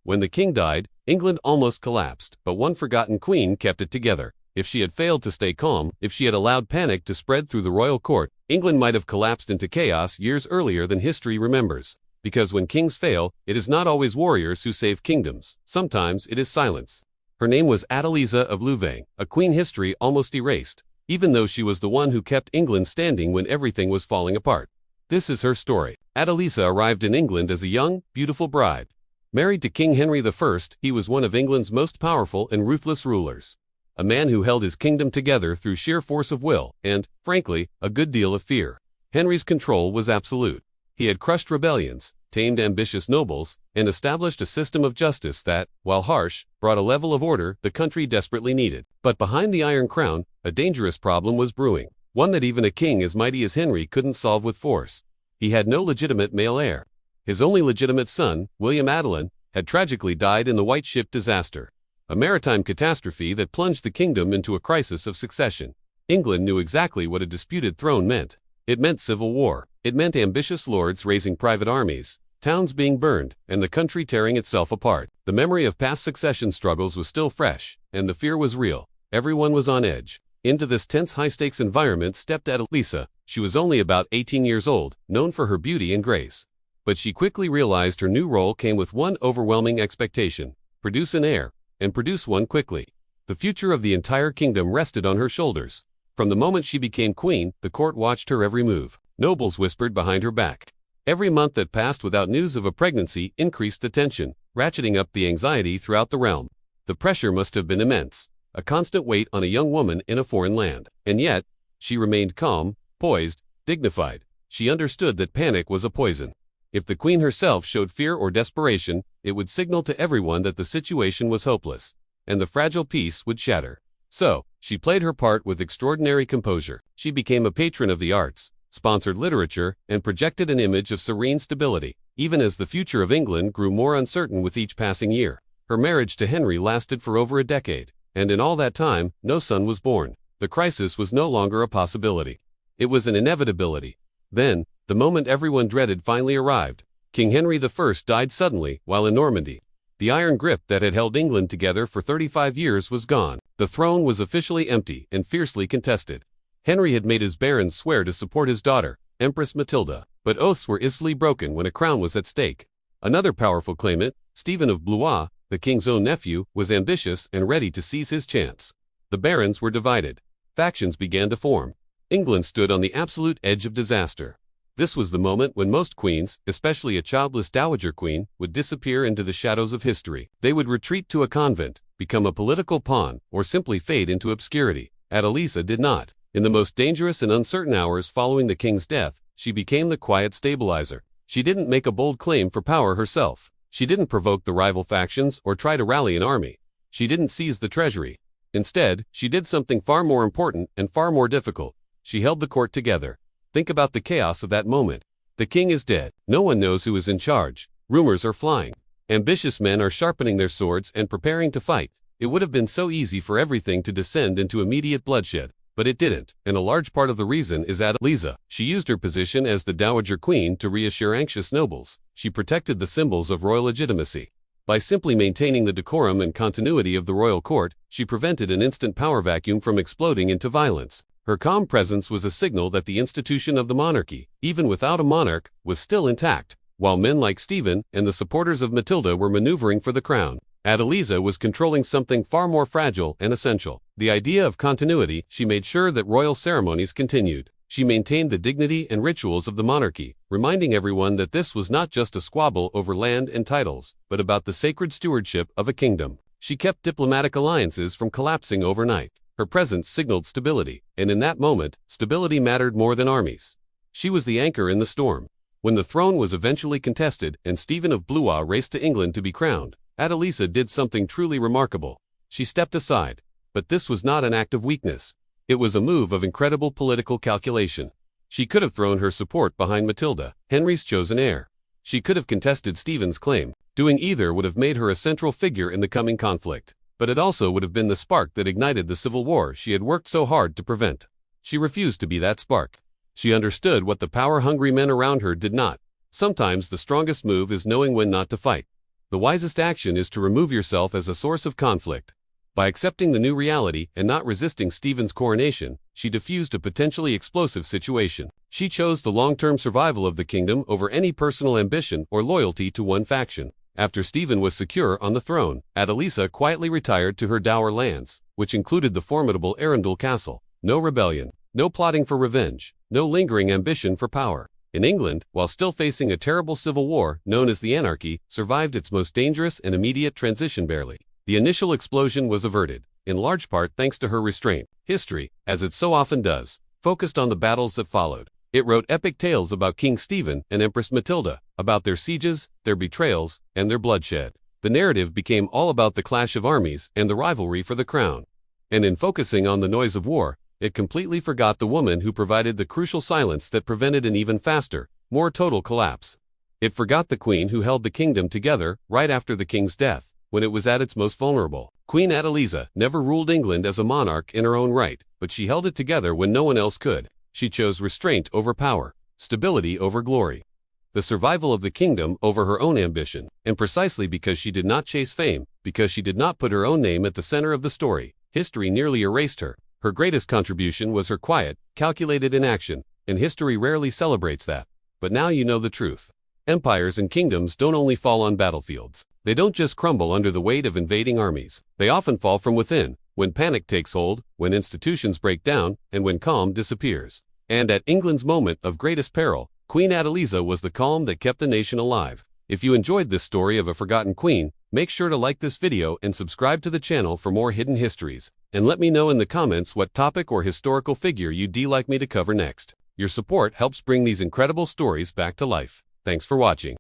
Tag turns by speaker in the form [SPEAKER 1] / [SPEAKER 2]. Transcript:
[SPEAKER 1] When the king died, England almost collapsed, but one forgotten queen kept it together. If she had failed to stay calm, if she had allowed panic to spread through the royal court, England might have collapsed into chaos years earlier than history remembers. Because when kings fail, it is not always warriors who save kingdoms. Sometimes it is silence. Her name was Adeliza of Louvain, a queen history almost erased, even though she was the one who kept England standing when everything was falling apart. This is her story. Adeliza arrived in England as a young, beautiful bride. Married to King Henry I, he was one of England's most powerful and ruthless rulers. A man who held his kingdom together through sheer force of will and, frankly, a good deal of fear. Henry's control was absolute. He had crushed rebellions, tamed ambitious nobles, and established a system of justice that, while harsh, brought a level of order the country desperately needed. But behind the Iron Crown, a dangerous problem was brewing, one that even a king as mighty as Henry couldn't solve with force. He had no legitimate male heir. His only legitimate son, William Adelin, had tragically died in the White Ship disaster, a maritime catastrophe that plunged the kingdom into a crisis of succession. England knew exactly what a disputed throne meant. It meant civil war. It meant ambitious lords raising private armies, towns being burned, and the country tearing itself apart. The memory of past succession struggles was still fresh, and the fear was real. Everyone was on edge. Into this tense high-stakes environment stepped Adeliza. She was only about 18 years old, known for her beauty and grace. But she quickly realized her new role came with one overwhelming expectation: produce an heir, and produce one quickly. The future of the entire kingdom rested on her shoulders. From the moment she became queen, the court watched her every move. Nobles whispered behind her back. Every month that passed without news of a pregnancy increased the tension, ratcheting up the anxiety throughout the realm. The pressure must have been immense, a constant weight on a young woman in a foreign land. And yet, she remained calm, poised, dignified. She understood that panic was a poison. If the queen herself showed fear or desperation, it would signal to everyone that the situation was hopeless, and the fragile peace would shatter. So, she played her part with extraordinary composure. She became a patron of the arts, sponsored literature, and projected an image of serene stability, even as the future of England grew more uncertain with each passing year. Her marriage to Henry lasted for over a decade, and in all that time, no son was born. The crisis was no longer a possibility. It was an inevitability. Then, the moment everyone dreaded finally arrived. King Henry I died suddenly while in Normandy. The iron grip that had held England together for 35 years was gone. The throne was officially empty and fiercely contested. Henry had made his barons swear to support his daughter, Empress Matilda, but oaths were easily broken when a crown was at stake. Another powerful claimant, Stephen of Blois, the king's own nephew, was ambitious and ready to seize his chance. The barons were divided. Factions began to form. England stood on the absolute edge of disaster. This was the moment when most queens, especially a childless dowager queen, would disappear into the shadows of history. They would retreat to a convent, become a political pawn, or simply fade into obscurity. Adeliza did not. In the most dangerous and uncertain hours following the king's death, she became the quiet stabilizer. She didn't make a bold claim for power herself. She didn't provoke the rival factions or try to rally an army. She didn't seize the treasury. Instead, she did something far more important and far more difficult. She held the court together. Think about the chaos of that moment. The king is dead. No one knows who is in charge. Rumors are flying. Ambitious men are sharpening their swords and preparing to fight. It would have been so easy for everything to descend into immediate bloodshed. But it didn't, and a large part of the reason is Adeliza. She used her position as the dowager queen to reassure anxious nobles. She protected the symbols of royal legitimacy. By simply maintaining the decorum and continuity of the royal court, she prevented an instant power vacuum from exploding into violence. Her calm presence was a signal that the institution of the monarchy, even without a monarch, was still intact, while men like Stephen and the supporters of Matilda were maneuvering for the crown. Adeliza was controlling something far more fragile and essential. The idea of continuity. She made sure that royal ceremonies continued. She maintained the dignity and rituals of the monarchy, reminding everyone that this was not just a squabble over land and titles, but about the sacred stewardship of a kingdom. She kept diplomatic alliances from collapsing overnight. Her presence signaled stability, and in that moment, stability mattered more than armies. She was the anchor in the storm. When the throne was eventually contested and Stephen of Blois raced to England to be crowned, Adeliza did something truly remarkable. She stepped aside. But this was not an act of weakness. It was a move of incredible political calculation. She could have thrown her support behind Matilda, Henry's chosen heir. She could have contested Stephen's claim. Doing either would have made her a central figure in the coming conflict. But it also would have been the spark that ignited the civil war she had worked so hard to prevent. She refused to be that spark. She understood what the power-hungry men around her did not. Sometimes the strongest move is knowing when not to fight. The wisest action is to remove yourself as a source of conflict. By accepting the new reality and not resisting Stephen's coronation, she diffused a potentially explosive situation. She chose the long-term survival of the kingdom over any personal ambition or loyalty to one faction. After Stephen was secure on the throne, Adeliza quietly retired to her dower lands, which included the formidable Arundel castle. No rebellion, no plotting for revenge, no lingering ambition for power. In England, while still facing a terrible civil war known as the Anarchy, survived its most dangerous and immediate transition barely. The initial explosion was averted, in large part thanks to her restraint. History, as it so often does, focused on the battles that followed. It wrote epic tales about King Stephen and Empress Matilda, about their sieges, their betrayals, and their bloodshed. The narrative became all about the clash of armies and the rivalry for the crown. And in focusing on the noise of war, it completely forgot the woman who provided the crucial silence that prevented an even faster, more total collapse. It forgot the queen who held the kingdom together right after the king's death, when it was at its most vulnerable. Queen Adeliza never ruled England as a monarch in her own right, but she held it together when no one else could. She chose restraint over power, stability over glory, the survival of the kingdom over her own ambition, and precisely because she did not chase fame, because she did not put her own name at the center of the story, history nearly erased her. Her greatest contribution was her quiet, calculated inaction, and history rarely celebrates that. But now you know the truth. Empires and kingdoms don't only fall on battlefields. They don't just crumble under the weight of invading armies. They often fall from within, when panic takes hold, when institutions break down, and when calm disappears. And at England's moment of greatest peril, Queen Adeliza was the calm that kept the nation alive. If you enjoyed this story of a forgotten queen, make sure to like this video and subscribe to the channel for more hidden histories. And let me know in the comments what topic or historical figure you'd like me to cover next. Your support helps bring these incredible stories back to life. Thanks for watching.